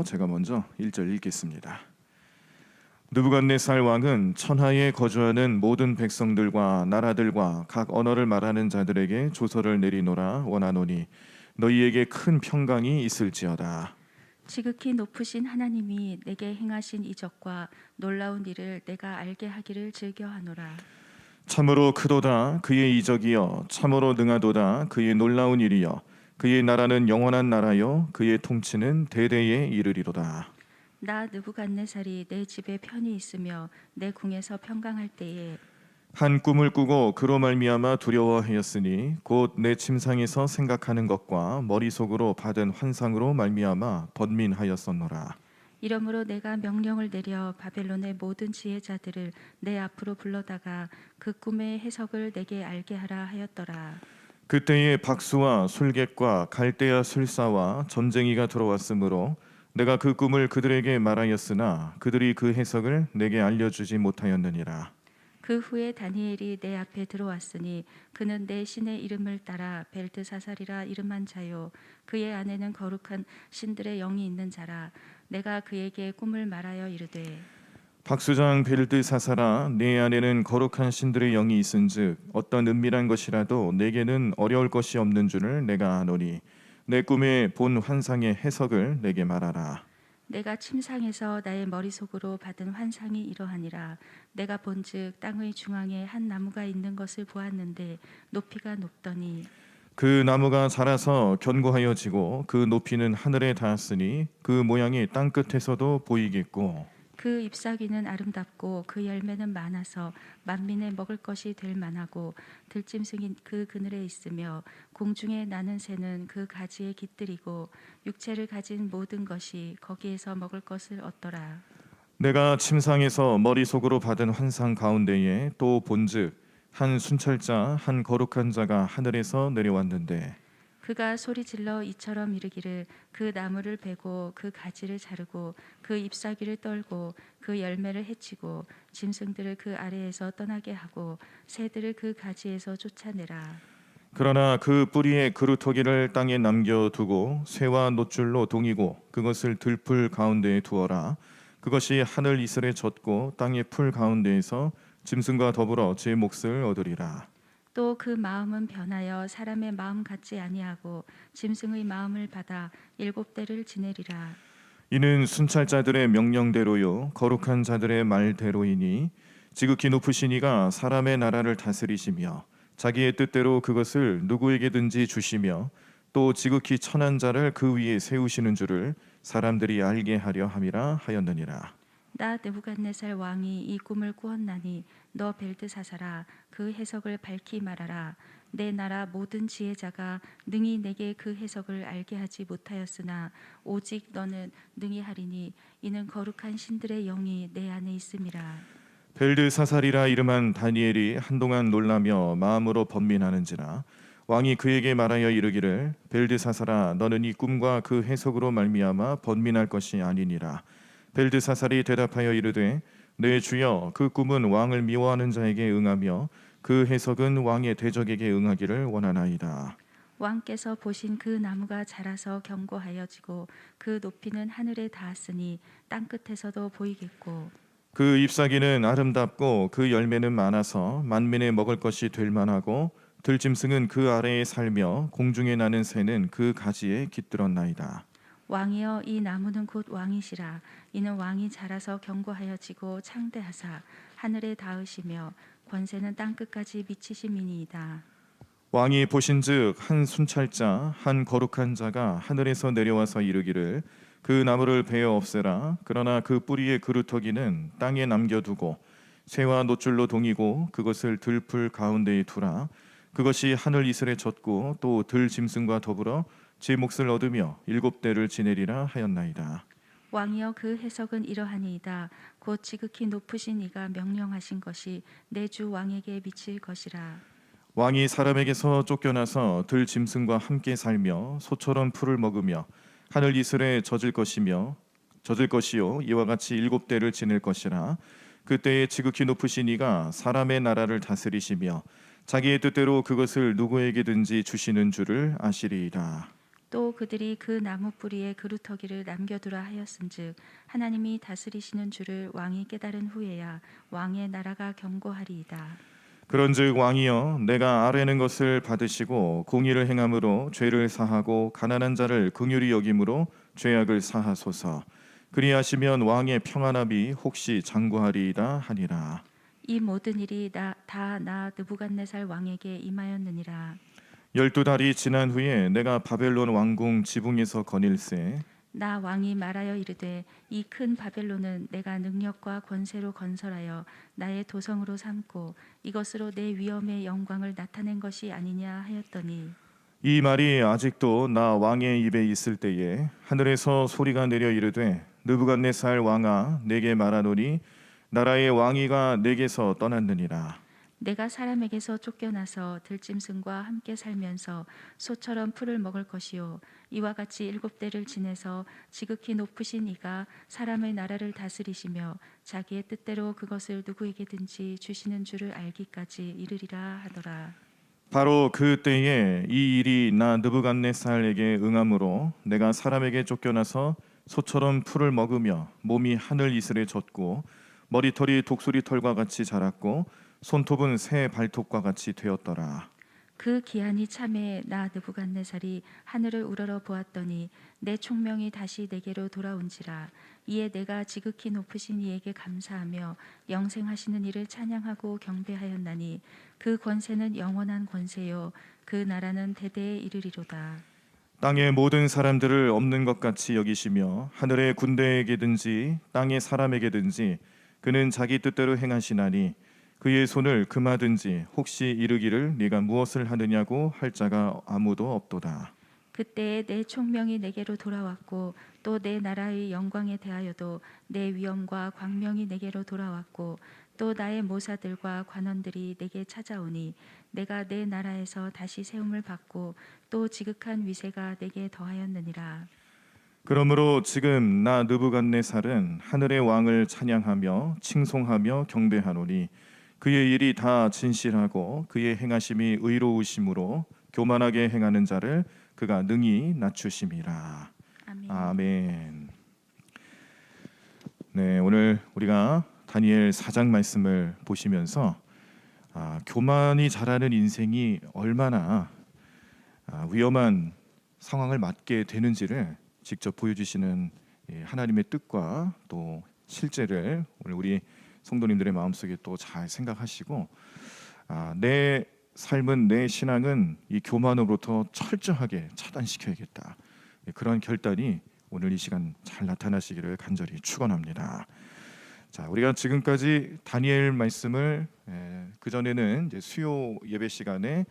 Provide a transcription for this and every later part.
제가 먼저 1절 읽겠습니다. 느부갓네살 왕은 천하에 거주하는 모든 백성들과 나라들과 각 언어를 말하는 자들에게 조서를 내리노라 원하노니 너희에게 큰 평강이 있을지어다. 지극히 높으신 하나님이 내게 행하신 이적과 놀라운 일을 내가 알게 하기를 즐겨하노라. 참으로 크도다 그의 이적이여, 참으로 능하도다 그의 놀라운 일이여. 그의 나라는 영원한 나라요, 그의 통치는 대대에 이르리로다. 나 느부갓네살이 내 집에 편히 있으며 내 궁에서 평강할 때에 한 꿈을 꾸고 그로 말미암아 두려워하였으니 곧 내 침상에서 생각하는 것과 머릿속으로 받은 환상으로 말미암아 번민하였었노라. 이러므로 내가 명령을 내려 바벨론의 모든 지혜자들을 내 앞으로 불러다가 그 꿈의 해석을 내게 알게 하라 하였더라. 그때에 박수와 술객과 갈대아 술사와 점쟁이가 들어왔으므로 내가 그 꿈을 그들에게 말하였으나 그들이 그 해석을 내게 알려주지 못하였느니라. 그 후에 다니엘이 내 앞에 들어왔으니 그는 내 신의 이름을 따라 벨드사살이라 이름한 자요, 그의 안에는 거룩한 신들의 영이 있는 자라. 내가 그에게 꿈을 말하여 이르되 박수장 벨드사사라, 내 안에는 거룩한 신들의 영이 있은즉 어떤 은밀한 것이라도 내게는 어려울 것이 없는 줄을 내가 아노니 내 꿈에 본 환상의 해석을 내게 말하라. 내가 침상에서 나의 머릿속으로 받은 환상이 이러하니라. 내가 본즉 땅의 중앙에 한 나무가 있는 것을 보았는데 높이가 높더니 그 나무가 자라서 견고하여 지고 그 높이는 하늘에 닿았으니 그 모양이 땅 끝에서도 보이겠고 그 잎사귀는 아름답고 그 열매는 많아서 만민의 먹을 것이 될 만하고 들짐승이 그 그늘에 있으며 공중에 나는 새는 그 가지에 깃들이고 육체를 가진 모든 것이 거기에서 먹을 것을 얻더라. 내가 침상에서 머릿속으로 받은 환상 가운데에 또 본즉 한 순찰자 한 거룩한 자가 하늘에서 내려왔는데 그가 소리질러 이처럼 이르기를 그 나무를 베고 그 가지를 자르고 그 잎사귀를 떨고 그 열매를 해치고 짐승들을 그 아래에서 떠나게 하고 새들을 그 가지에서 쫓아내라. 그러나 그 뿌리의 그루터기를 땅에 남겨두고 쇠와 놋줄로 동이고 그것을 들풀 가운데에 두어라. 그것이 하늘 이슬에 젖고 땅의 풀 가운데에서 짐승과 더불어 제 몫을 얻으리라. 또 그 마음은 변하여 사람의 마음 같지 아니하고 짐승의 마음을 받아 7대를 지내리라. 이는 순찰자들의 명령대로요 거룩한 자들의 말대로이니 지극히 높으신 이가 사람의 나라를 다스리시며 자기의 뜻대로 그것을 누구에게든지 주시며 또 지극히 천한 자를 그 위에 세우시는 줄을 사람들이 알게 하려 함이라 하였느니라. 나 느부갓네살 왕이 이 꿈을 꾸었나니 너 벨드사사라, 그 해석을 밝히 말하라. 내 나라 모든 지혜자가 능히 내게 그 해석을 알게 하지 못하였으나 오직 너는 능히 하리니 이는 거룩한 신들의 영이 내 안에 있음이라. 벨드사살이라 이름한 다니엘이 한동안 놀라며 마음으로 번민하는지라 왕이 그에게 말하여 이르기를 벨드사살아, 너는 이 꿈과 그 해석으로 말미암아 번민할 것이 아니니라. 벨드사살이 대답하여 이르되 내 주여, 그 꿈은 왕을 미워하는 자에게 응하며 그 해석은 왕의 대적에게 응하기를 원하나이다. 왕께서 보신 그 나무가 자라서 견고하여지고 그 높이는 하늘에 닿았으니 땅 끝에서도 보이겠고 그 잎사귀는 아름답고 그 열매는 많아서 만민의 먹을 것이 될 만하고 들짐승은 그 아래에 살며 공중에 나는 새는 그 가지에 깃들었나이다. 왕이여, 이 나무는 곧 왕이시라. 이는 왕이 자라서 견고하여지고 창대하사 하늘에 닿으시며 권세는 땅 끝까지 미치심이니이다. 왕이 보신즉 한 순찰자 한 거룩한 자가 하늘에서 내려와서 이르기를 그 나무를 베어 없애라. 그러나 그 뿌리의 그루터기는 땅에 남겨두고 쇠와 놋줄로 동이고 그것을 들풀 가운데에 두라. 그것이 하늘 이슬에 젖고 또 들 짐승과 더불어 제 몫을 얻으며 7대를 지내리라 하였나이다. 왕이여, 그 해석은 이러하니이다. 곧 지극히 높으신 이가 명령하신 것이 내 주 왕에게 미칠 것이라. 왕이 사람에게서 쫓겨나서 들 짐승과 함께 살며 소처럼 풀을 먹으며 하늘 이슬에 젖을 것이요 이와 같이 7대를 지낼 것이라. 그때에 지극히 높으신 이가 사람의 나라를 다스리시며 자기의 뜻대로 그것을 누구에게든지 주시는 줄을 아시리이다. 또 그들이 그 나무 뿌리에 그루터기를 남겨두라 하였음즉 하나님이 다스리시는 줄을 왕이 깨달은 후에야 왕의 나라가 견고하리이다. 그런즉 왕이여 내가 아뢰는 것을 받으시고 공의를 행함으로 죄를 사하고 가난한 자를 긍휼히 여김으로 죄악을 사하소서. 그리하시면 왕의 평안함이 혹시 장구하리이다 하니라. 이 모든 일이 다 나 느부갓네살 왕에게 임하였느니라. 12달이 지난 후에 내가 바벨론 왕궁 지붕에서 거닐세. 나 왕이 말하여 이르되 이 큰 바벨론은 내가 능력과 권세로 건설하여 나의 도성으로 삼고 이것으로 내 위엄의 영광을 나타낸 것이 아니냐 하였더니 이 말이 아직도 나 왕의 입에 있을 때에 하늘에서 소리가 내려 이르되 느부갓네살 왕아 내게 말하노니 나라의 왕위가 내게서 떠났느니라. 내가 사람에게서 쫓겨나서 들짐승과 함께 살면서 소처럼 풀을 먹을 것이요 이와 같이 7대를 지내서 지극히 높으신 이가 사람의 나라를 다스리시며 자기의 뜻대로 그것을 누구에게든지 주시는 줄을 알기까지 이르리라 하더라. 바로 그 때에 이 일이 나 느부갓네살에게 응함으로 내가 사람에게 쫓겨나서 소처럼 풀을 먹으며 몸이 하늘 이슬에 젖고 머리털이 독수리 털과 같이 자랐고 손톱은 새 발톱과 같이 되었더라. 그 기한이 참에 나 느부갓네살이 하늘을 우러러 보았더니 내 총명이 다시 내게로 돌아온지라. 이에 내가 지극히 높으신 이에게 감사하며 영생하시는 이를 찬양하고 경배하였나니 그 권세는 영원한 권세요 그 나라는 대대에 이르리로다. 땅의 모든 사람들을 없는 것 같이 여기시며 하늘의 군대에게든지 땅의 사람에게든지 그는 자기 뜻대로 행하시나니 그의 손을 금하든지 혹시 이르기를 네가 무엇을 하느냐고 할 자가 아무도 없도다. 그때에 내 총명이 내게로 돌아왔고 또 내 나라의 영광에 대하여도 내 위엄과 광명이 내게로 돌아왔고 또 나의 모사들과 관원들이 내게 찾아오니 내가 내 나라에서 다시 세움을 받고 또 지극한 위세가 내게 더하였느니라. 그러므로 지금 나 느부갓네살은 하늘의 왕을 찬양하며 칭송하며 경배하노니 그의 일이 다 진실하고 그의 행하심이 의로우심으로 교만하게 행하는 자를 그가 능히 낮추심이라. 아멘. 아멘. 네, 오늘 우리가 다니엘 4장 말씀을 보시면서 교만이 자라는 인생이 얼마나 위험한 상황을 맞게 되는지를 직접 보여주시는 하나님의 뜻과 또 실제를 오늘 우리 성도님들의 마음속에 또 잘 생각하시고 내 삶은 내 신앙은 이 교만으로부터 철저하게 차단시켜야겠다. 그런 결단이 오늘 이 시간 잘 나타나시기를 간절히 축원합니다. 자, 우리가 지금까지 다니엘 말씀을 그 전에는 이제 수요 예배 시간에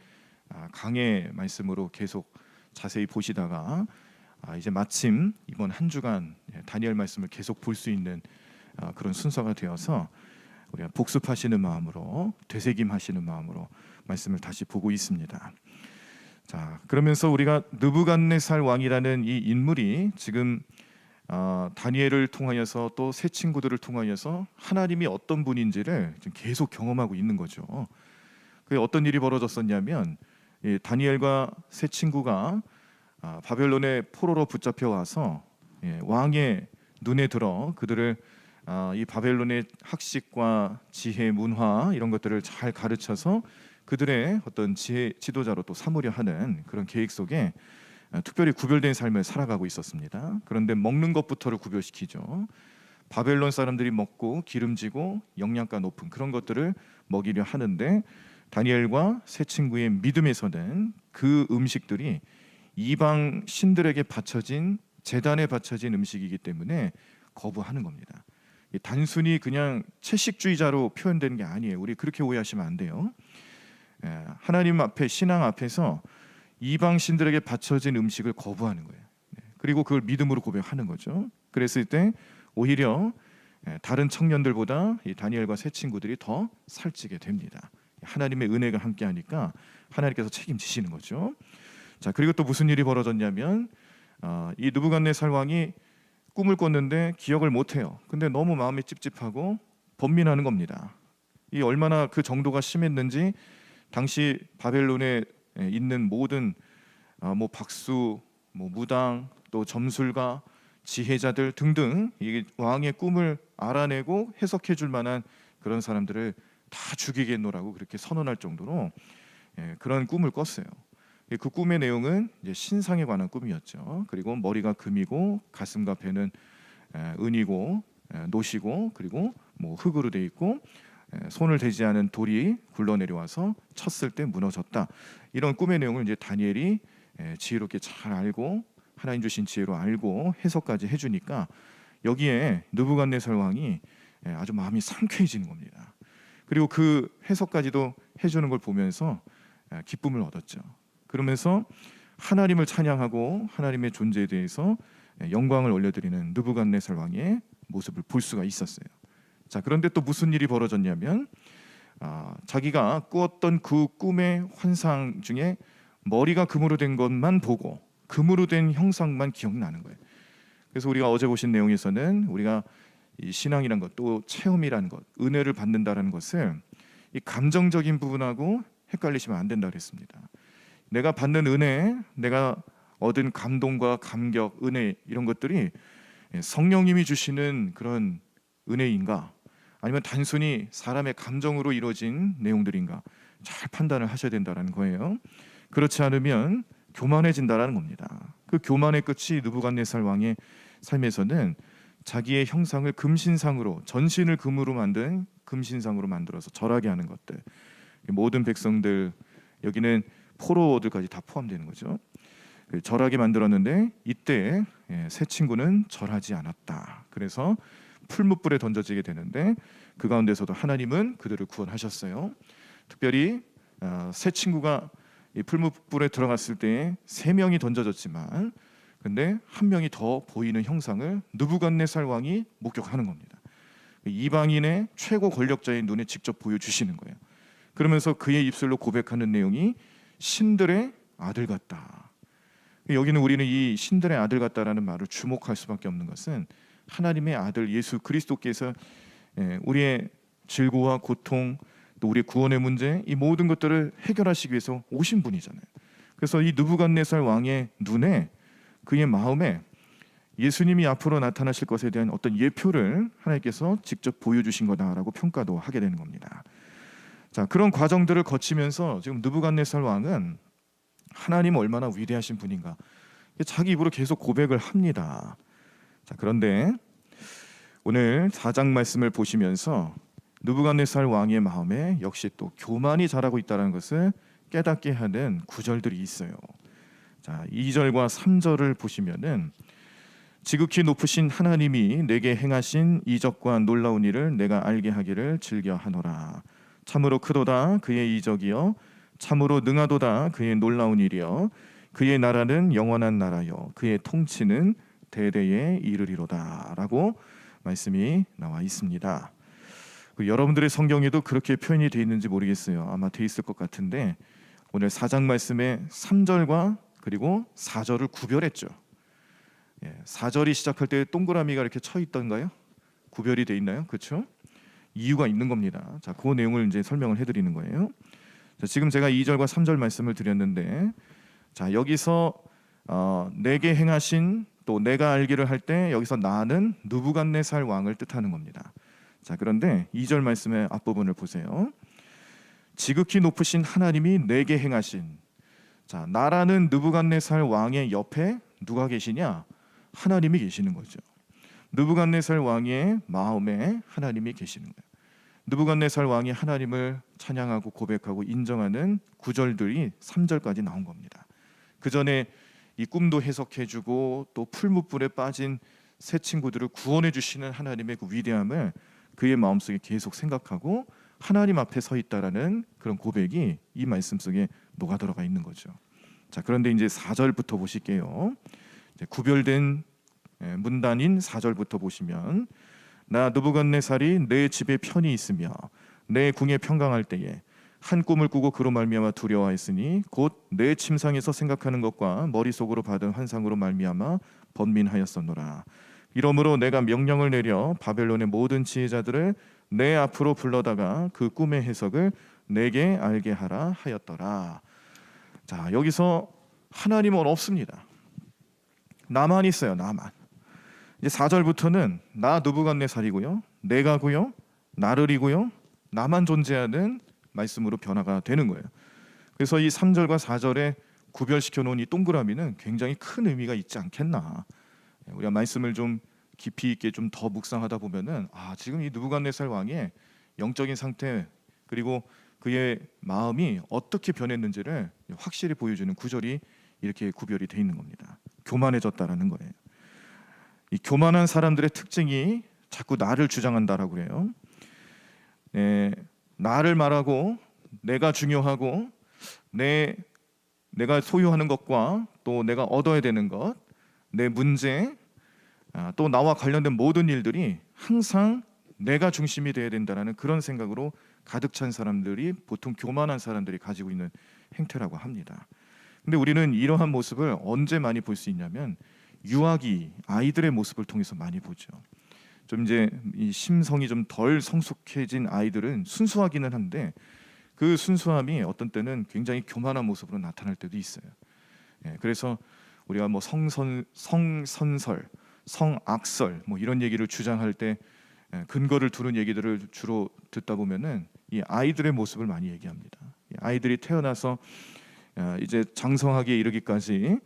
강해 말씀으로 계속 자세히 보시다가 이제 마침 이번 한 주간 다니엘 말씀을 계속 볼 수 있는 그런 순서가 되어서 우리가 복습하시는 마음으로 되새김하시는 마음으로 말씀을 다시 보고 있습니다. 자, 그러면서 우리가 느부갓네살 왕이라는 이 인물이 지금 다니엘을 통하여서 또 새 친구들을 통하여서 하나님이 어떤 분인지를 지금 계속 경험하고 있는 거죠. 그게 어떤 일이 벌어졌었냐면 다니엘과 새 친구가 바벨론의 포로로 붙잡혀 와서 왕의 눈에 들어 그들을 이 바벨론의 학식과 지혜, 문화 이런 것들을 잘 가르쳐서 그들의 어떤 지도자로 또 삼으려 하는 그런 계획 속에 특별히 구별된 삶을 살아가고 있었습니다. 그런데 먹는 것부터를 구별시키죠. 바벨론 사람들이 먹고 기름지고 영양가 높은 그런 것들을 먹이려 하는데 다니엘과 새 친구의 믿음에서는 그 음식들이 이방 신들에게 바쳐진 제단에 바쳐진 음식이기 때문에 거부하는 겁니다. 단순히 그냥 채식주의자로 표현되는 게 아니에요. 우리 그렇게 오해하시면 안 돼요. 하나님 앞에 신앙 앞에서 이방 신들에게 바쳐진 음식을 거부하는 거예요. 그리고 그걸 믿음으로 고백하는 거죠. 그랬을 때 오히려 다른 청년들보다 이 다니엘과 새 친구들이 더 살찌게 됩니다. 하나님의 은혜가 함께하니까 하나님께서 책임지시는 거죠. 자, 그리고 또 무슨 일이 벌어졌냐면 이 느부갓네살 왕이 꿈을 꿨는데 기억을 못해요. 근데 너무 마음이 찝찝하고 번민하는 겁니다. 이 얼마나 그 정도가 심했는지 당시 바벨론에 있는 모든 박수, 뭐 무당, 또 점술가, 지혜자들 등등 이 왕의 꿈을 알아내고 해석해 줄 만한 그런 사람들을 다 죽이겠노라고 그렇게 선언할 정도로 그런 꿈을 꿨어요. 그 꿈의 내용은 이제 신상에 관한 꿈이었죠. 그리고 머리가 금이고 가슴과 배는 은이고 노시고 그리고 뭐 흙으로 돼 있고 손을 대지 않은 돌이 굴러내려와서 쳤을 때 무너졌다. 이런 꿈의 내용을 이제 다니엘이 지혜롭게 잘 알고 하나님 주신 지혜로 알고 해석까지 해주니까 여기에 느부갓네살 왕이 아주 마음이 상쾌해지는 겁니다. 그리고 그 해석까지도 해주는 걸 보면서 기쁨을 얻었죠. 그러면서 하나님을 찬양하고 하나님의 존재에 대해서 영광을 올려드리는 느부갓네살 왕의 모습을 볼 수가 있었어요. 자, 그런데 또 무슨 일이 벌어졌냐면 자기가 꾸었던 그 꿈의 환상 중에 머리가 금으로 된 것만 보고 금으로 된 형상만 기억나는 거예요. 그래서 우리가 어제 보신 내용에서는 우리가 이 신앙이란 것, 또 체험이라는 것, 은혜를 받는다라는 것을 이 감정적인 부분하고 헷갈리시면 안 된다 그랬습니다. 내가 받는 은혜, 내가 얻은 감동과 감격, 은혜 이런 것들이 성령님이 주시는 그런 은혜인가, 아니면 단순히 사람의 감정으로 이루어진 내용들인가 잘 판단을 하셔야 된다는 거예요. 그렇지 않으면 교만해진다라는 겁니다. 그 교만의 끝이 느부갓네살 왕의 삶에서는 자기의 형상을 금신상으로, 전신을 금으로 만든 금신상으로 만들어서 절하게 하는 것들, 모든 백성들, 여기는 포로들까지 다 포함되는 거죠. 절하게 만들었는데 이때 세 친구는 절하지 않았다. 그래서 풀무불에 던져지게 되는데 그 가운데서도 하나님은 그들을 구원하셨어요. 특별히 세 친구가 이 풀무불에 들어갔을 때 세 명이 던져졌지만 근데 한 명이 더 보이는 형상을 느부갓네살 왕이 목격하는 겁니다. 이방인의 최고 권력자의 눈에 직접 보여주시는 거예요. 그러면서 그의 입술로 고백하는 내용이 신들의 아들 같다. 여기는 우리는 이 신들의 아들 같다라는 말을 주목할 수밖에 없는 것은 하나님의 아들 예수 그리스도께서 우리의 질고와 고통, 또 우리의 구원의 문제, 이 모든 것들을 해결하시기 위해서 오신 분이잖아요. 그래서 이 느부갓네살 왕의 눈에, 그의 마음에 예수님이 앞으로 나타나실 것에 대한 어떤 예표를 하나님께서 직접 보여주신 거다라고 평가도 하게 되는 겁니다. 자, 그런 과정들을 거치면서 지금 느부갓네살 왕은 하나님 얼마나 위대하신 분인가 자기 입으로 계속 고백을 합니다. 자, 그런데 오늘 4장 말씀을 보시면서 느부갓네살 왕의 마음에 역시 또 교만이 자라고 있다는 것을 깨닫게 하는 구절들이 있어요. 자, 2절과 3절을 보시면은 지극히 높으신 하나님이 내게 행하신 이적과 놀라운 일을 내가 알게 하기를 즐겨하노라. 참으로 크도다 그의 이적이여, 참으로 능하도다 그의 놀라운 일이여, 그의 나라는 영원한 나라여, 그의 통치는 대대에 이르리로다 라고 말씀이 나와 있습니다. 여러분들의 성경에도 그렇게 표현이 되어 있는지 모르겠어요. 아마 되어 있을 것 같은데 오늘 4장 말씀에 3절과 그리고 4절을 구별했죠. 4절이 시작할 때 동그라미가 이렇게 쳐 있던가요? 구별이 되어 있나요? 그렇죠? 이유가 있는 겁니다. 자, 그 내용을 이제 설명을 해드리는 거예요. 자, 지금 제가 2절과 3절 말씀을 드렸는데, 자, 여기서 내게 행하신, 또 내가 알기를 할 때 여기서 나는 느부갓네살 왕을 뜻하는 겁니다. 자, 그런데 2절 말씀의 앞부분을 보세요. 지극히 높으신 하나님이 내게 행하신. 자, 나라는 느부갓네살 왕의 옆에 누가 계시냐? 하나님이 계시는 거죠. 느부갓네살 왕의 마음에 하나님이 계시는 거예요. 느부갓네살 왕이 하나님을 찬양하고 고백하고 인정하는 구절들이 3절까지 나온 겁니다. 그 전에 이 꿈도 해석해주고 또 풀무불에 빠진 세 친구들을 구원해 주시는 하나님의 그 위대함을 그의 마음속에 계속 생각하고 하나님 앞에 서 있다라는 그런 고백이 이 말씀 속에 녹아 들어가 있는 거죠. 자, 그런데 이제 4절부터 보실게요. 이제 구별된 문단인 4절부터 보시면, 나 느부갓네살이 내 집에 편히 있으며 내 궁에 평강할 때에 한 꿈을 꾸고 그로 말미암아 두려워하였으니 곧 내 침상에서 생각하는 것과 머릿속으로 받은 환상으로 말미암아 번민하였었노라. 이러므로 내가 명령을 내려 바벨론의 모든 지혜자들을 내 앞으로 불러다가 그 꿈의 해석을 내게 알게 하라 하였더라. 자, 여기서 하나님은 없습니다. 나만 있어요. 나만. 이제 4절부터는 나 느부갓네살이고요, 내가고요, 나를이고요, 나만 존재하는 말씀으로 변화가 되는 거예요. 그래서 이 3절과 4절에 구별시켜 놓은 이 동그라미는 굉장히 큰 의미가 있지 않겠나. 우리가 말씀을 좀 깊이 있게 좀 더 묵상하다 보면은 지금 이 느부갓네살 왕의 영적인 상태 그리고 그의 마음이 어떻게 변했는지를 확실히 보여주는 구절이 이렇게 구별이 돼 있는 겁니다. 교만해졌다라는 거예요. 이 교만한 사람들의 특징이 자꾸 나를 주장한다라고 그래요. 나를 말하고 내가 중요하고 내가 소유하는 것과 또 내가 얻어야 되는 것, 내 문제, 또 나와 관련된 모든 일들이 항상 내가 중심이 돼야 된다는 그런 생각으로 가득 찬 사람들이 보통 교만한 사람들이 가지고 있는 행태라고 합니다. 근데 우리는 이러한 모습을 언제 많이 볼 수 있냐면 유아기 아이들의 모습을 통해서 많이 보죠. 좀 이제 이 심성이 좀 덜 성숙해진 아이들은 순수하기는 한데 그 순수함이 어떤 때는 굉장히 교만한 모습으로 나타날 때도 있어요. 그래서 우리가 뭐 성선설, 성악설 뭐 이런 얘기를 주장할 때 근거를 두는 얘기들을 주로 듣다 보면은 이 아이들의 모습을 많이 얘기합니다. 아이들이 태어나서 이제 장성하기에 이르기까지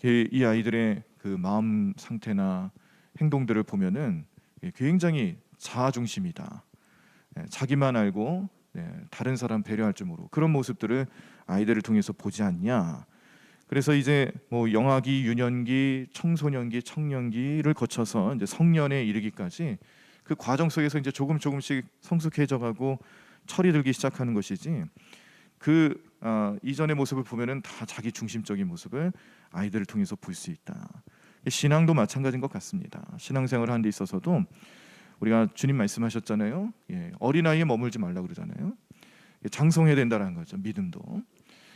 이 아이들의 그 마음 상태나 행동들을 보면은 굉장히 자아 중심이다. 자기만 알고 다른 사람 배려할 줄 모르고 그런 모습들을 아이들을 통해서 보지 않냐. 그래서 이제 뭐 영아기, 유년기, 청소년기, 청년기를 거쳐서 이제 성년에 이르기까지 그 과정 속에서 이제 조금씩 성숙해져가고 철이 들기 시작하는 것이지. 그 이전의 모습을 보면은 다 자기 중심적인 모습을 아이들을 통해서 볼 수 있다. 신앙도 마찬가지인 것 같습니다. 신앙생활을 하는 데 있어서도 우리가 주님 말씀하셨잖아요. 어린 아이에 머물지 말라 그러잖아요. 장성해야 된다는 거죠.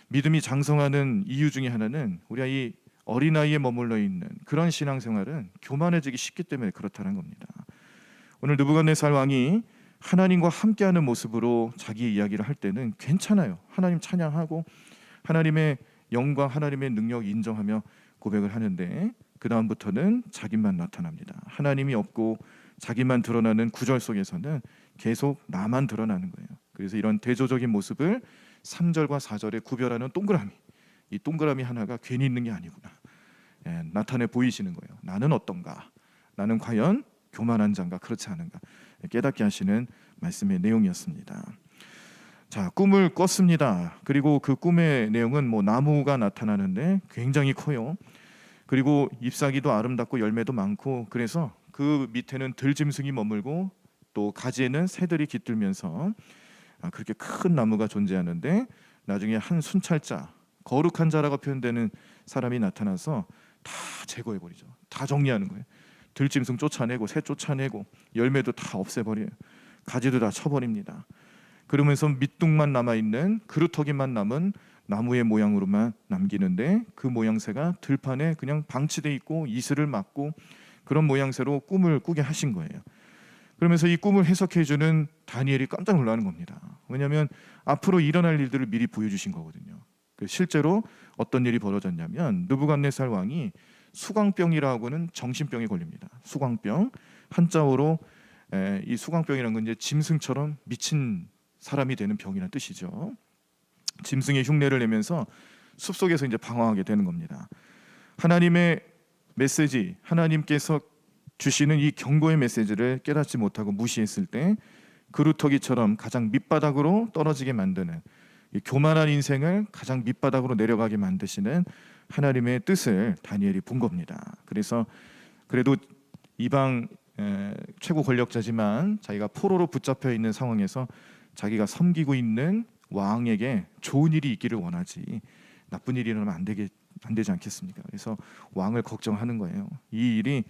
믿음이 장성하는 이유 중에 하나는 우리가 이 어린 아이에 머물러 있는 그런 신앙생활은 교만해지기 쉽기 때문에 그렇다는 겁니다. 오늘 느부갓네살 왕이 하나님과 함께하는 모습으로 자기 이야기를 할 때는 괜찮아요. 하나님 찬양하고 하나님의 영광, 하나님의 능력 인정하며 고백을 하는데 그 다음부터는 자기만 나타납니다. 하나님이 없고 자기만 드러나는 구절 속에서는 계속 나만 드러나는 거예요. 그래서 이런 대조적인 모습을 3절과 4절에 구별하는 동그라미, 이 동그라미 하나가 괜히 있는 게 아니구나. 나타내 보이시는 거예요. 나는 어떤가? 나는 과연 교만한 자인가 그렇지 않은가? 깨닫게 하시는 말씀의 내용이었습니다. 자, 꿈을 꿨습니다. 그리고 그 꿈의 내용은 뭐 나무가 나타나는데 굉장히 커요. 그리고 잎사귀도 아름답고 열매도 많고 그래서 그 밑에는 들짐승이 머물고 또 가지에는 새들이 깃들면서 그렇게 큰 나무가 존재하는데 나중에 한 순찰자, 거룩한 자라고 표현되는 사람이 나타나서 다 제거해버리죠. 다 정리하는 거예요. 들짐승 쫓아내고 새 쫓아내고 열매도 다 없애버려요. 가지도 다 쳐버립니다. 그러면서 밑둥만 남아있는 그루터기만 남은 나무의 모양으로만 남기는데 그 모양새가 들판에 그냥 방치돼 있고 이슬을 막고 그런 모양새로 꿈을 꾸게 하신 거예요. 그러면서 이 꿈을 해석해주는 다니엘이 깜짝 놀라는 겁니다. 왜냐하면 앞으로 일어날 일들을 미리 보여주신 거거든요. 실제로 어떤 일이 벌어졌냐면 느부갓네살 왕이 수광병이라고 하는 정신병에 걸립니다. 수광병, 한자어로 이 수광병이라는 건 이제 짐승처럼 미친 사람이 되는 병이라는 뜻이죠. 짐승의 흉내를 내면서 숲속에서 이제 방황하게 되는 겁니다. 하나님의 메시지, 하나님께서 주시는 이 경고의 메시지를 깨닫지 못하고 무시했을 때 그루터기처럼 가장 밑바닥으로 떨어지게 만드는 이 교만한 인생을 가장 밑바닥으로 내려가게 만드시는 하나님의 뜻을 다니엘이 본 겁니다. 그래서 그래도 이방 최고 권력자지만 자기가 포로로 붙잡혀 있는 상황에서 자기가 섬기고 있는 왕에게 좋은 일이 있기를 원하지 나쁜 일이 일어나면 안 되지 않겠습니까? 그래서 왕을 걱정하는 거예요. 이 일이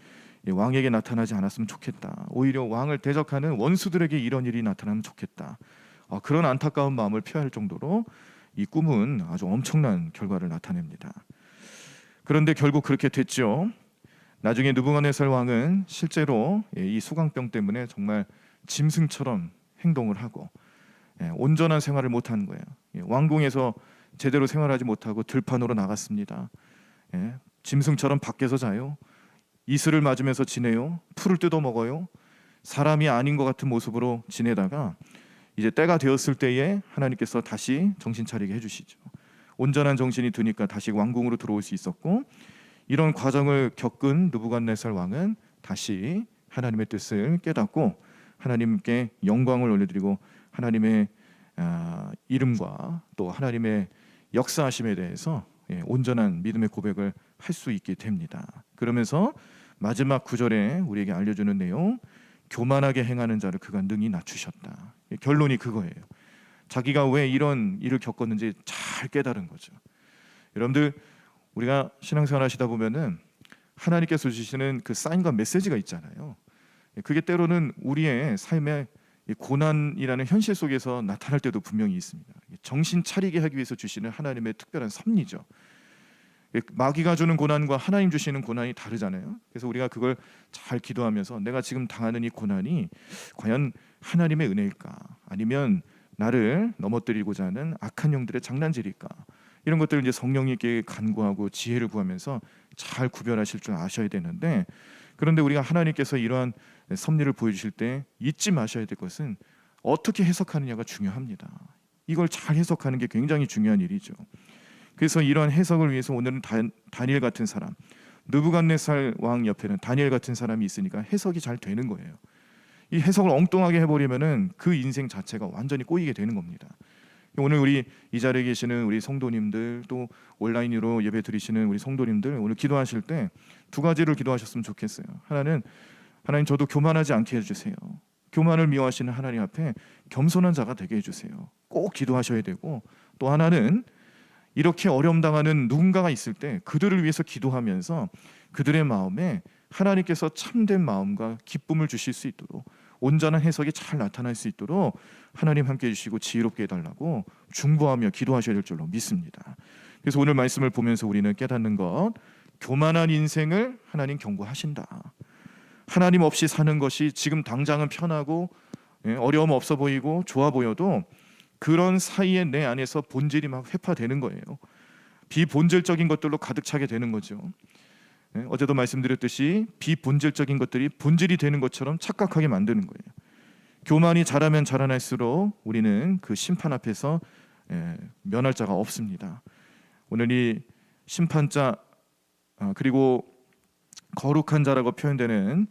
왕에게 나타나지 않았으면 좋겠다. 오히려 왕을 대적하는 원수들에게 이런 일이 나타나면 좋겠다. 그런 안타까운 마음을 표할 정도로 이 꿈은 아주 엄청난 결과를 나타냅니다. 그런데 결국 그렇게 됐죠. 나중에 느부갓네살 왕은 실제로 이 수광병 때문에 정말 짐승처럼 행동을 하고 온전한 생활을 못하는 거예요. 왕궁에서 제대로 생활하지 못하고 들판으로 나갔습니다. 짐승처럼 밖에서 자요. 이슬을 맞으면서 지내요. 풀을 뜯어 먹어요. 사람이 아닌 것 같은 모습으로 지내다가 이제 때가 되었을 때에 하나님께서 다시 정신 차리게 해주시죠. 온전한 정신이 드니까 다시 왕궁으로 들어올 수 있었고, 이런 과정을 겪은 느부갓네살 왕은 다시 하나님의 뜻을 깨닫고 하나님께 영광을 올려드리고 하나님의 이름과 또 하나님의 역사하심에 대해서 온전한 믿음의 고백을 할 수 있게 됩니다. 그러면서 마지막 구절에 우리에게 알려주는 내용, 교만하게 행하는 자를 그가 능히 낮추셨다. 결론이 그거예요. 자기가 왜 이런 일을 겪었는지 잘 깨달은 거죠. 여러분들, 우리가 신앙생활 하시다 보면은 하나님께서 주시는 그 사인과 메시지가 있잖아요. 그게 때로는 우리의 삶의 고난이라는 현실 속에서 나타날 때도 분명히 있습니다. 정신 차리게 하기 위해서 주시는 하나님의 특별한 섭리죠. 마귀가 주는 고난과 하나님 주시는 고난이 다르잖아요. 그래서 우리가 그걸 잘 기도하면서 내가 지금 당하는 이 고난이 과연 하나님의 은혜일까, 아니면 나를 넘어뜨리고자 하는 악한 영들의 장난질일까, 이런 것들을 이제 성령님께 간구하고 지혜를 구하면서 잘 구별하실 줄 아셔야 되는데, 그런데 우리가 하나님께서 이러한 섭리를 보여주실 때 잊지 마셔야 될 것은 어떻게 해석하느냐가 중요합니다. 이걸 잘 해석하는 게 굉장히 중요한 일이죠. 그래서 이러한 해석을 위해서 오늘은 다니엘 같은 사람, 느부갓네살 왕 옆에는 다니엘 같은 사람이 있으니까 해석이 잘 되는 거예요. 이 해석을 엉뚱하게 해버리면은 그 인생 자체가 완전히 꼬이게 되는 겁니다. 오늘 우리 이 자리에 계시는 우리 성도님들, 또 온라인으로 예배 드리시는 우리 성도님들, 오늘 기도하실 때 두 가지를 기도하셨으면 좋겠어요. 하나는, 하나님 저도 교만하지 않게 해주세요. 교만을 미워하시는 하나님 앞에 겸손한 자가 되게 해주세요. 꼭 기도하셔야 되고, 또 하나는 이렇게 어려움 당하는 누군가가 있을 때 그들을 위해서 기도하면서 그들의 마음에 하나님께서 참된 마음과 기쁨을 주실 수 있도록, 온전한 해석이 잘 나타날 수 있도록 하나님 함께 해주시고 지혜롭게 해달라고 중보하며 기도하셔야 될 줄로 믿습니다. 그래서 오늘 말씀을 보면서 우리는 깨닫는 것, 교만한 인생을 하나님 경고하신다. 하나님 없이 사는 것이 지금 당장은 편하고 어려움 없어 보이고 좋아 보여도 그런 사이에 내 안에서 본질이 막 회파되는 거예요. 비본질적인 것들로 가득 차게 되는 거죠. 어제도 말씀드렸듯이 비본질적인 것들이 본질이 되는 것처럼 착각하게 만드는 거예요. 교만이 자라면 자라날수록 우리는 그 심판 앞에서 면할 자가 없습니다. 오늘 이 심판자, 그리고 거룩한 자라고 표현되는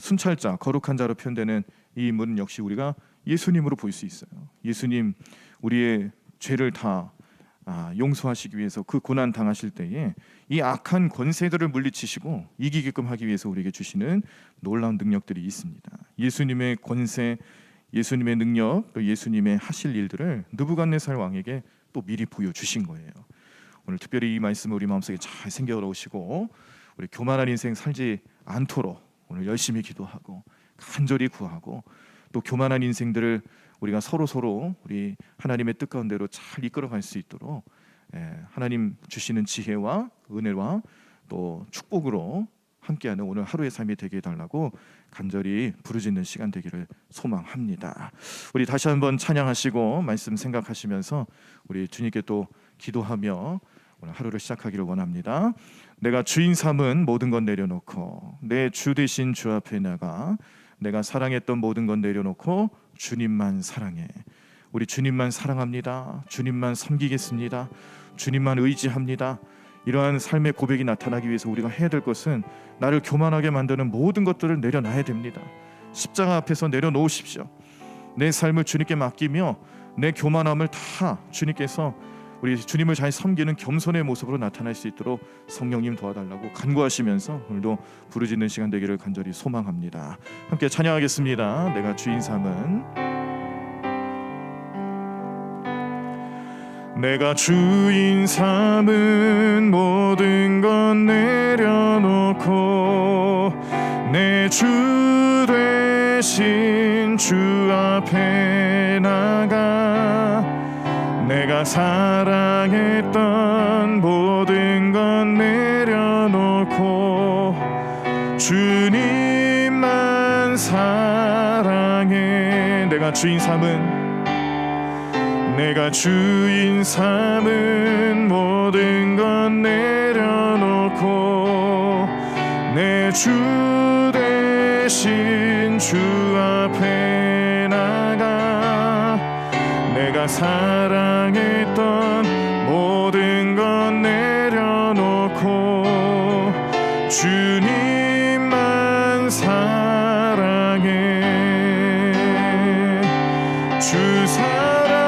순찰자, 거룩한 자로 표현되는 이 인물은 역시 우리가 예수님으로 볼 수 있어요. 예수님, 우리의 죄를 다 용서하시기 위해서 그 고난 당하실 때에 이 악한 권세들을 물리치시고 이기게끔 하기 위해서 우리에게 주시는 놀라운 능력들이 있습니다. 예수님의 권세, 예수님의 능력, 또 예수님의 하실 일들을 느부갓네살 왕에게 또 미리 보여주신 거예요. 오늘 특별히 이 말씀을 우리 마음속에 잘 새겨놓으시고 우리 교만한 인생 살지 않도록 오늘 열심히 기도하고 간절히 구하고, 또 교만한 인생들을 우리가 서로 우리 하나님의 뜻 가운데로 잘 이끌어갈 수 있도록 하나님 주시는 지혜와 은혜와 또 축복으로 함께하는 오늘 하루의 삶이 되게 해달라고 간절히 부르짖는 시간 되기를 소망합니다. 우리 다시 한번 찬양하시고 말씀 생각하시면서 우리 주님께 또 기도하며 오늘 하루를 시작하기를 원합니다. 내가 주인 삼은 모든 건 내려놓고 내 주 되신 주 앞에 나가 내가 사랑했던 모든 건 내려놓고 주님만 사랑해. 우리 주님만 사랑합니다. 주님만 섬기겠습니다. 주님만 의지합니다. 이러한 삶의 고백이 나타나기 위해서 우리가 해야 될 것은 나를 교만하게 만드는 모든 것들을 내려놔야 됩니다. 십자가 앞에서 내려놓으십시오. 내 삶을 주님께 맡기며 내 교만함을 다 주님께서 우리 주님을 잘 섬기는 겸손의 모습으로 나타날 수 있도록 성령님 도와달라고 간구하시면서 오늘도 부르짖는 시간 되기를 간절히 소망합니다. 함께 찬양하겠습니다. 내가 주인 삼은, 내가 주인 삼은 모든 건 내려놓고 내 주 되신 주 앞에 나가 내가 사랑했던 모든 건 내려놓고 주님만 사랑해. 내가 주인 삼은, 내가 주인 삼은 모든 건 내려놓고 내 주 대신 주 앞에 나가 내가 사랑했던 모든 건 내려놓고 주님만 사랑해. 주 사랑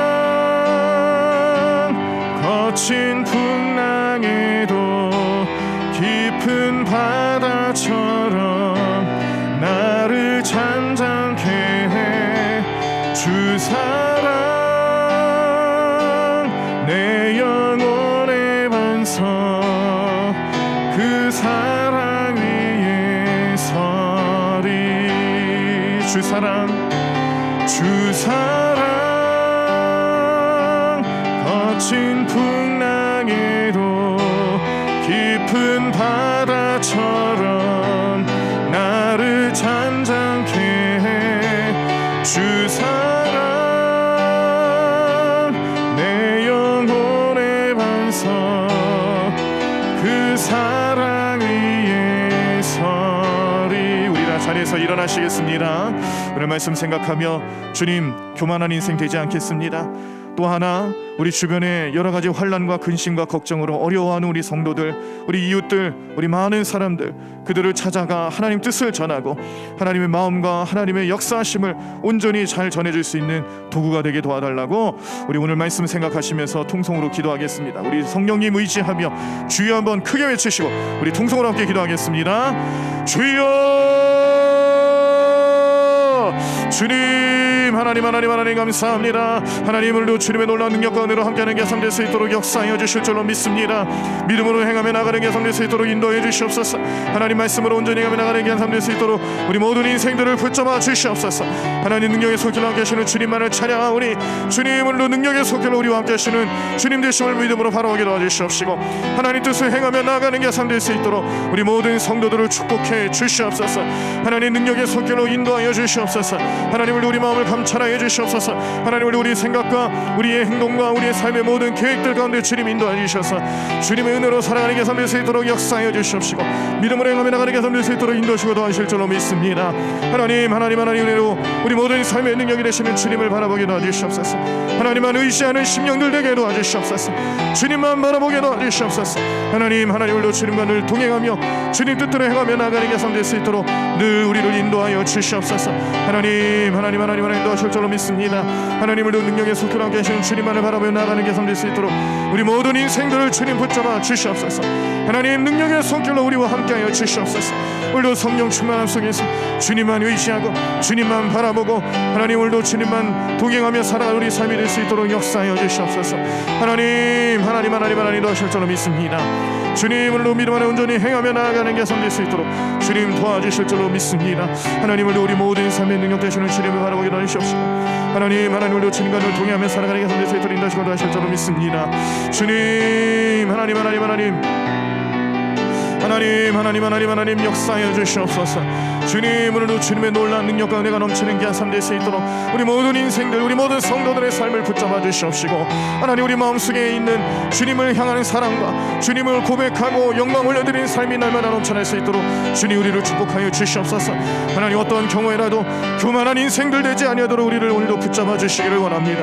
거친 풍랑에도 깊은 바다처럼 나를 잠잠케 해. 주 사랑 내 영혼의 반석 그 사랑 위에 서리. 주 사랑 거친 풍랑에도 깊은 바다처럼 나를 잠잠케 해. 주 사랑 내 영혼의 반석 그 사랑 위에 서리. 우리 다 자리에서 일어나시겠습니다. 오늘 말씀 생각하며 주님 교만한 인생 되지 않겠습니다. 또 하나 우리 주변에 여러 가지 환난과 근심과 걱정으로 어려워하는 우리 성도들, 우리 이웃들, 우리 많은 사람들, 그들을 찾아가 하나님 뜻을 전하고 하나님의 마음과 하나님의 역사하심을 온전히 잘 전해줄 수 있는 도구가 되게 도와달라고 우리 오늘 말씀 생각하시면서 통성으로 기도하겠습니다. 우리 성령님 의지하며 주여 한번 크게 외치시고 우리 통성으로 함께 기도하겠습니다. 주여, 주님, 하나님 감사합니다. 하나님을 주님의 놀라운 능력과 은혜로 함께하는 개삼 될 수 있도록 역사하여 주실 줄로 믿습니다. 믿음으로 행하며 나가는 개삼 될 수 있도록 인도해 주시옵소서. 하나님 말씀으로 온전히 행하며 나가는 개삼 될 수 있도록 우리 모든 인생들을 붙잡아 주시옵소서. 하나님 능력의 손길로 함께 하시는 주님만을 찬양하오니 주님으로 능력의 손길로 우리와 함께 하시는 주님 되심을 믿음으로 바라보게 도와주시옵시고 하나님 뜻을 행하며 나가는 개삼 될 수 있도록 우리 모든 성도들을 축복해 주시옵소서. 하나님 능력의 손길로 인도하여 주시옵소서. 하나님을 우리 마음을 감찰하여 주시옵소서. 하나님을 우리 생각과 우리의 행동과 우리의 삶의 모든 계획들 가운데 주님 인도하여 주셔서 주님의 은혜로 살아가는 게 삼될 수 있도록 역사하여 주시옵시고 믿음으로 행하며 나가는 게 삼될 수 있도록 인도하시고 도와주실 줄로 믿습니다. 하나님 은혜로 우리 모든 삶의 능력이 되시는 주님을 바라보게 도와주시옵소서. 하나님만 의지하는 심령들 되게 도와주시옵소서. 주님만 바라보게 도와주시옵소서. 하나님으로 주님과 늘 동행하며 주님 뜻대로 행하며 나가는 게 삼될 수 있도록 늘 우리를 인도하여 주시옵소서. 하나님 인도하실 줄로 믿습니다. 하나님을 능력의 손길로 함께 하시는 주님만을 바라보며 나가는 게 삼될 수 있도록 우리 모든 인생들을 주님 붙잡아 주시옵소서. 하나님 능력의 손길로 우리와 함께하여 주시옵소서. 오늘도 성령 충만함 속에서 주님만 의지하고 주님만 바라보고 하나님 오늘도 주님만 동행하며 살아가는 우리 삶이 될 수 있도록 역사하여 주시옵소서. 하나님 인도하실 줄로 믿습니다. 주님으로 믿음 안에 온전히 행하며 나아가는 게 삼될 수 있도록 주님 도와주실 줄로 믿습니다. 하나님을 우리 모든 삶의 능력 되시는 주님을 바라보게 도와주시옵시고 하나님을 주님과 늘 동행하며 살아가는 게 삼될 수 있도록 인도하시고 도와주실 줄로 믿습니다. 주님 하나님 역사하여 주시옵소서. 주님 오늘도 주님의 놀라운 능력과 은혜가 넘치는 귀한 삶 될 수 있도록 우리 모든 인생들 우리 모든 성도들의 삶을 붙잡아 주시옵시고 하나님 우리 마음속에 있는 주님을 향하는 사랑과 주님을 고백하고 영광 올려드리는 삶이 날마다 넘쳐날 수 있도록 주님 우리를 축복하여 주시옵소서. 하나님 어떠한 경우에라도 교만한 인생들 되지 아니하도록 우리를 오늘도 붙잡아 주시기를 원합니다.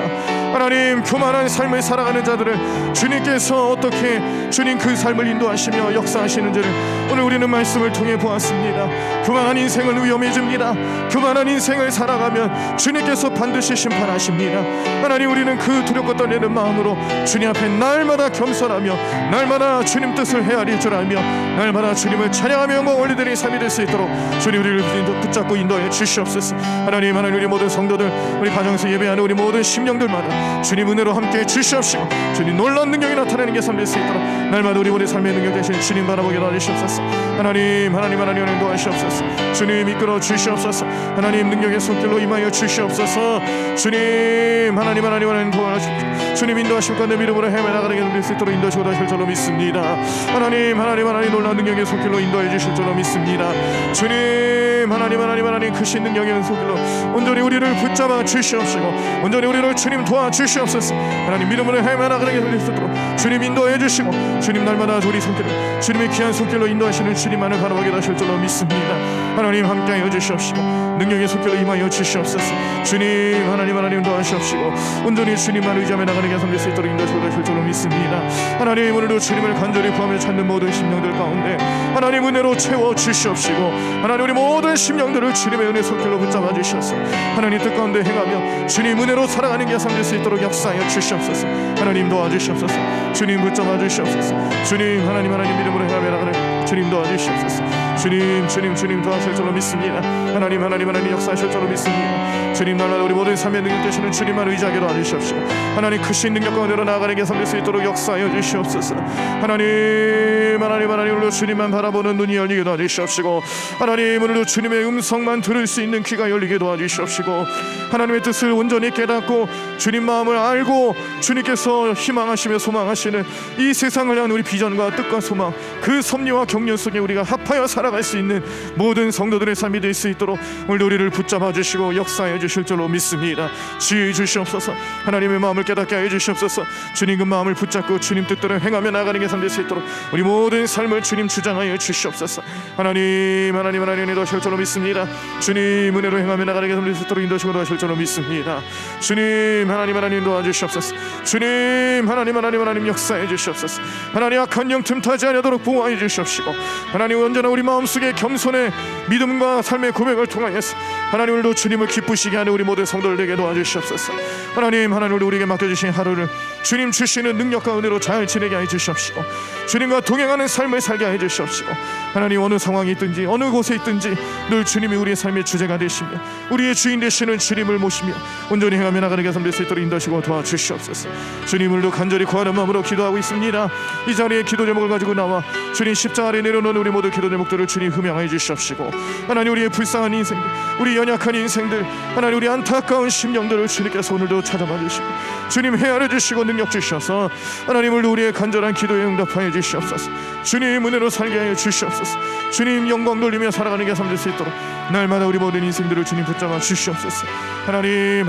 하나님 교만한 삶을 살아가는 자들을 주님께서 어떻게 주님 그 삶을 인도하시며 역사하시는지를 오늘 우리는 말씀을 통해 보았습니다. 교만한 인생은 위험해집니다. 교만한 인생을 살아가면 주님께서 반드시 심판하십니다. 하나님 우리는 그 두렵고 떨리는 마음으로 주님 앞에 날마다 겸손하며 날마다 주님 뜻을 헤아릴 줄 알며 날마다 주님을 찬양하며 영광 올리드리는 삶이 될 수 있도록 주님 우리를 붙잡고 인도해 주시옵소서. 하나님 우리 모든 성도들 우리 가정에서 예배하는 우리 모든 심령들마다 주님 은혜로 함께 주시옵시고 주님 놀라운 능력이 나타나는 게 삶 될 수 있도록 날마다 우리 삶의 능력 되신 주님 바라보게 도와주시옵소서. 하나님 은혜 도와주시옵소서. 주님 이끌어 주시옵소서. 하나님 능력의 손길로 임하여 주시옵소서. 주님 하나님 은혜 도와주시옵소서. 주님 인도하실 건데 믿음으로 헤매나가게 될 수 있도록 인도하시고 다실 줄로 믿습니다. 하나님 놀라운 능력의 손길로 인도해 주실 줄로 믿습니다. 주님 하나님 크신 능력의 손길로 온전히 우리를 붙잡아 주시옵시고 온전히 우리를 주님 도와주시옵소서. 하나님 믿음으로 헤매나가게 될 수 있도록 주님 인도해 주시고 주님 날마다 우리 손길을 주님의 귀한 손길로 인도하시는 주님만을 바라보게 하실 줄로 믿습니다. 하나님 함께하여 주시옵시고 능력의 손길로 임하여 주시옵소서. 주님 하나님 도와주시옵시고 온전히 주님만 의지하며 나가는 게 될 수 있도록 인도하시고 다실 줄로 믿습니다. 하나님 오늘도 주님을 간절히 구하며 찾는 모든 심령들 가운데 하나님 은혜로 채워 주시옵시고 하나님 우리 모든 심령들을 주님의 은혜 손길로 붙잡아 주셔서 하나님 뜻 가운데 행하며 주님 은혜로 살아가는 게 될 수 있도록 역사하여 주시옵소서. 하나님 도와주시옵소서. 주님 붙잡아 주시옵소서. 주님 하나님 믿음으로 행하며 나가는 주님 도와주시옵소서. 주님 도와주실 줄로 믿습니다. 하나님 역사하실 줄로 믿습니다. 주님 날마다 우리 모든 삶의 능력 되시는 주님만 의지하게 도와주시옵시고 하나님 크신 능력 가운데로 나아가는 게 될 수 있도록 역사하여 주시옵소서. 하나님 오늘도 주님만 바라보는 눈이 열리게 도와주시옵시고 하나님 오늘도 주님의 음성만 들을 수 있는 귀가 열리게 도와주시옵시고 하나님의 뜻을 온전히 깨닫고 주님 마음을 알고 주님께서 희망하시며 소망하시는 이 세상을 향한 우리 비전과 뜻과 소망 그 섭리와 경륜 속에 우리가 합하여 살아갈 수 있는 모든 성도들의 삶이 될 수 있도록 오늘도 우리를 붙잡아 주시고 역사해 주실 줄로 믿습니다. 지혜해 주시옵소서. 하나님의 마음을 깨닫게 하여 주시옵소서. 주님 그 마음을 붙잡고 주님 뜻대로 행하며 나가는 게 될 수 있도록 우리 모든 삶을 주님 주장하여 주시옵소서. 하나님 인도하실 줄로 믿습니다. 주님 은혜로 행하며 나가는 게 될 수 있도록 인도하시고 도와주실 줄로 믿습니다. 주님 하나님 도와주시옵소서. 주님 하나님 역사해 주시옵소서. 하나님 악한 영 틈타지 않도록 보호해 주시옵시고 하나님 언제나 우리 마음속에 겸손의 믿음과 삶의 고백을 통하여서 하나님 오늘도 주님을 기쁘시게 하는 우리 모든 성도들에게 도와주시옵소서. 하나님 우리에게 맡겨주신 하루를 주님 주시는 능력과 은혜로 잘 지내게 해 주시옵시고 주님과 동행하는 삶을 살게 해 주시옵시고 하나님 어느 상황이 있든지 어느 곳에 있든지 늘 주님이 우리의 삶의 주제가 되시며 우리의 주인 되시는 주님을 모시며 온전히 행하며 나가는 게 될 수 있도록 인도하시고 도와주시옵소서. 주님을도 간절히 구하는 마음으로 기도하고 있습니다. 이 자리에 기도 제목을 가지고 나와 주님 십자가 아래 내려놓은 우리 모두 기도 제목들을 주님 흠양해 주시옵시고 하나님 우리의 불쌍한 인생들 우리 연약한 인생들 하나님 우리 안타까운 심령들을 주님께서 오늘도 찾아봐 주시고 주님 헤아려 주시고 능력 주셔서 하나님을 우리의 간절한 기도에 응답하여 주시옵소서. 주님 은혜로 살게 하여 주시옵소서. 주님 영광 돌리며 살아가는 게 될 수 있도록 날마다 우리 모든 인생들을 주님 붙잡아 주시옵소서. 하나님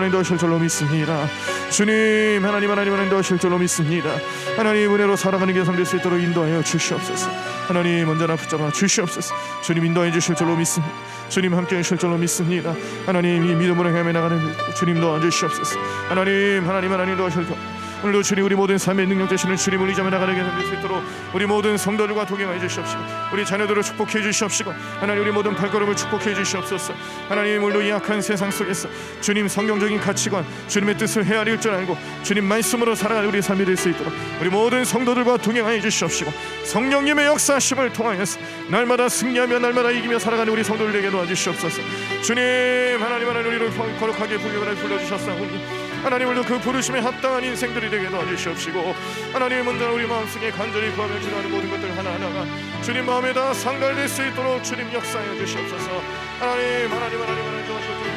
인도하실 줄로 믿습니다. 주님 하나님 인도하실 줄로 믿습니다. 하나님 은혜로 살아가는 게 될 수 있도록 인도하여 주시옵소서. 하나님 언제나 붙잡아 주시옵소서. 주님 인도해 주실 줄로 믿습니다. 주님 함께 하실 줄로 믿습니다. 하나님 이 믿음으로 헤매 나가는 주님 도와주시옵소서. 하나님 도와주실 줄 오늘도 주님 우리 모든 삶의 능력 되시는 주님을 의지하며 나가게 될 수 있도록 우리 모든 성도들과 동행하여 주시옵시고 우리 자녀들을 축복해 주시옵시고 하나님 우리 모든 발걸음을 축복해 주시옵소서. 하나님 오늘도 이 악한 세상 속에서 주님 성경적인 가치관 주님의 뜻을 헤아릴 줄 알고 주님 말씀으로 살아가는 우리 삶이 될 수 있도록 우리 모든 성도들과 동행하여 주시옵시고 성령님의 역사하심을 통하여서 날마다 승리하며 날마다 이기며 살아가는 우리 성도들에게 도와주시옵소서. 주님 하나님 우리를 거룩하게 불러주셨사오니 하나님 오늘도 그 부르심에 합당한 인생들이 되게 도와주시옵시고 하나님 먼저 우리 마음속에 간절히 구하며 기도하는 모든 것들 하나하나가 주님 마음에 다 상달될 수 있도록 주님 역사해 주시옵소서. 하나님 도와주시옵소서.